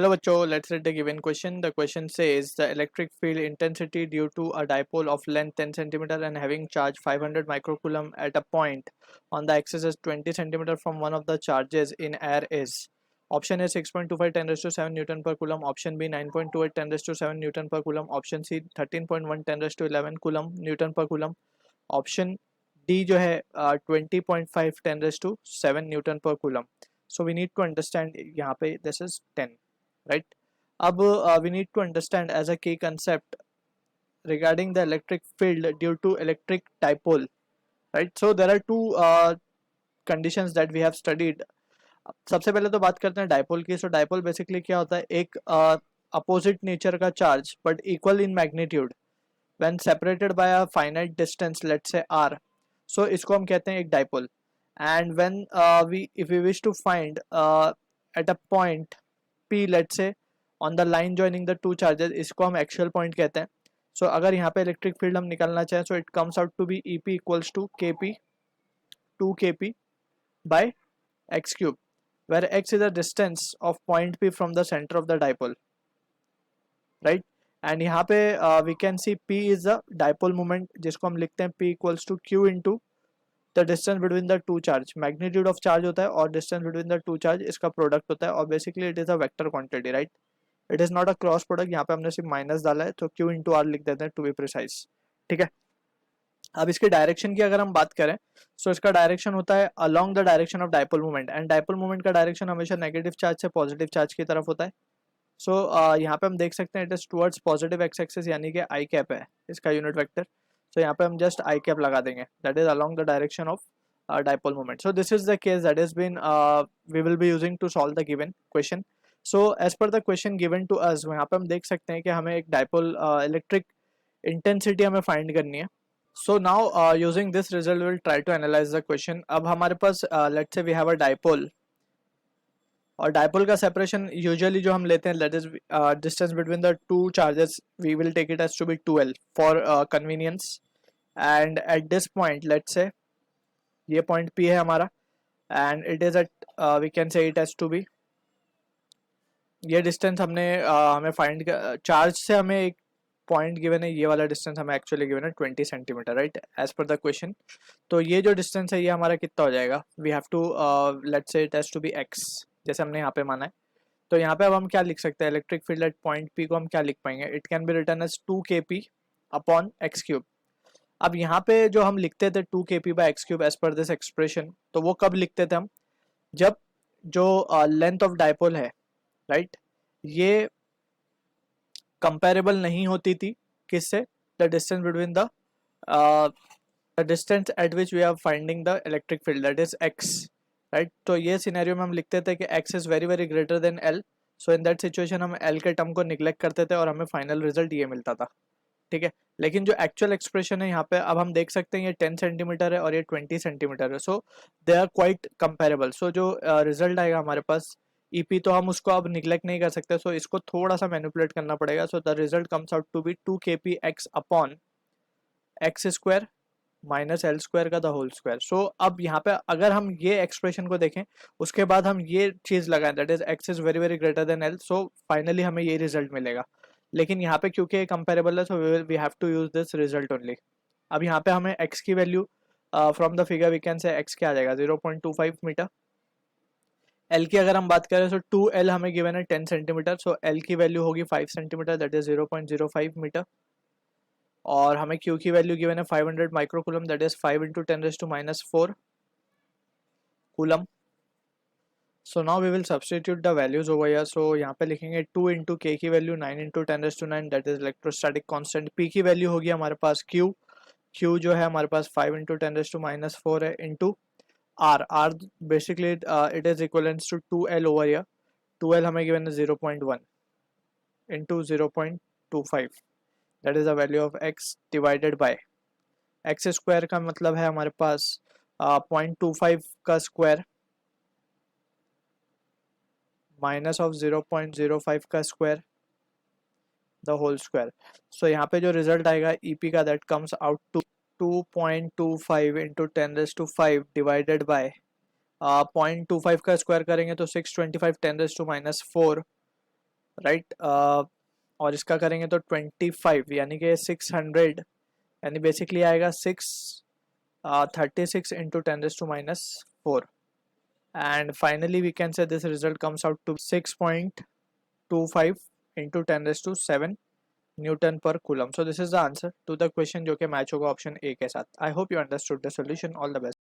Hello bachcho, let's read the given question. The question says the electric field intensity due to a dipole of length 10 centimeter and having charge 500 microcoulomb at a point on the axis is 20 centimeter from one of the charges in air is option A 6.25 10 raised to 7 Newton per coulomb, option B 9.28 10 raised to 7 Newton per coulomb, option C 13.1 10 raised to 11 coulomb Newton per coulomb, option D जो है 20.5 10 raised to 7 Newton per coulomb. So we need to understand यहाँ पे this is 10. Right. अब we need to understand as a key concept regarding the electric field due to electric dipole. Right. So there are two conditions that we have studied. सबसे पहले तो बात करते हैं dipole की. सो डाइपोल बेसिकली क्या होता है, एक अपोजिट नेचर का charge but equal in magnitude when separated by a finite distance let's say r. So इसको हम कहते हैं एक dipole. And when we if we wish to find at a point P let say on the line joining the two charges, इसको हम actual point कहते हैं. सो अगर यहाँ पे इलेक्ट्रिक फील्ड हम निकालना चाहें so it comes out to be EP equals to KP 2KP by x cube, where x is the distance of point P from the center of the dipole, right? And यहाँ पे we can see P is the dipole moment जिसको हम लिखते हैं P equals to Q into the distance between the two charge. magnitude of charge होता है और distance between the two charge इसका product होता है और basically it is a vector quantity, right? It is not a cross product. यहाँ पे हमने सिर्फ माइनस डाला है तो Q into R लिख देते हैं to be precise. ठीक है. अब इसके डायरेक्शन की अगर हम बात करें सो इसका डायरेक्शन होता है along the direction of dipole moment, and dipole moment का डायरेक्शन हमेशा नेगेटिव चार्ज से पॉजिटिव चार्ज की तरफ होता है. सो यहाँ पे हम देख सकते हैं it is towards positive x axis यानी कि आई कैप है इसका यूनिट वेक्टर. सो यहाँ पे हम जस्ट आई कैप लगा देंगे, that is along the direction of dipole moment. So this is the case that is been we will be using to solve the given question. So as per the question given to us यहाँ पे हम देख सकते हैं कि हमें एक dipole electric intensity हमें फाइंड करनी है. So now using this result we will try to analyze the question. अब हमारे पास let's say we have a dipole और डाइपोल का सेपरेशन यूजुअली जो हम लेते हैं that is distance between the two charges we will take it as to be 2L for convenience. And at this point let's say ये point P है हमारा and it is at we can say it as to be ये distance हमने हमें find charge से हमें एक point given है, ये वाला डिस्टेंस हमें एक्चुअली गिवन है 20 centimetre, right, as per the question. तो ये जो डिस्टेंस है ये हमारा कितना हो जाएगा, we have to let's say it has to be x जैसे हमने यहाँ पे माना है. तो यहाँ पे अब हम क्या लिख सकते हैं, electric field at point P को हम क्या लिख पाएंगे, it can be written as 2KP upon x cube. अब यहाँ पे जो हम लिखते थे 2KP by x cube as per this expression, तो वो कब लिखते थे हम, जब जो लेंथ ऑफ डाइपोल है, राइट, ये कंपेरेबल नहीं होती थी किससे, the distance between the distance at which we are finding the electric field that is x, right. तो ये सिनेरियो में हम लिखते थे कि x is very very greater than L. So in that situation हम L के टर्म को निग्लेक्ट करते थे और हमें फाइनल रिजल्ट ये मिलता था. ठीक है. लेकिन जो एक्चुअल एक्सप्रेशन है यहाँ पे अब हम देख सकते हैं ये 10 सेंटीमीटर है और ये 20 सेंटीमीटर है. सो दे आर क्वाइट कंपेरेबल. सो जो रिजल्ट आएगा हमारे पास EP तो हम उसको अब निग्लेक्ट नहीं कर सकते. सो इसको थोड़ा सा मैनिपुलेट करना पड़ेगा. So the result comes out to be 2KP x upon x square minus L square का द होल स्क्वायर. सो अब यहाँ पे अगर हम ये एक्सप्रेशन को देखें उसके बाद हम ये चीज़ लगाएं that is x is very very greater than L. So finally हमें ये रिजल्ट मिलेगा. लेकिन यहाँ पे क्योंकि कंपेरेबल है so we have to use this result only. अब यहाँ पे हमें x की value from the figure we can say x क्या आ जाएगा 0.25 मीटर. L की अगर हम बात करें तो 2L हमें गिवन है 10 सेंटीमीटर. सो L की वैल्यू होगी 5 सेंटीमीटर दैट इज 0.05 मीटर. और हमें Q की वैल्यू गिवन है 500 microcoulomb that is 5 into 10⁻⁻⁴ coulomb. So now we will substitute the values over here. So यहाँ पे लिखेंगे 2 इंटू K की value 9 into 10⁻⁹ that is electrostatic constant. P की value होगी हमारे पास Q जो है हमारे पास 5 इंटू 10⁻⁴ है into R basically it is equivalent to 2L over here. 2L हमें given है 0.1 into 0.25 that is the value of x divided by x square का मतलब है हमारे पास 0.25 का स्क्वायर माइनस ऑफ 0.05 का square the whole square. So यहाँ पे जो रिजल्ट आएगा EP का that comes out to 2.25 into 10⁵ divided by 0.25 का स्क्वायर करेंगे तो 625 10⁻⁴ राइट। और इसका करेंगे तो 25 यानी कि 600, यानी बेसिकली आएगा 36 into 10⁻⁻⁴. And finally we can say this result comes out to 6.25 into 10⁻⁷ Newton per coulomb. So this is the answer to the question जो कि मैच होगा ऑप्शन ए के साथ. I hope you understood the solution. All the best.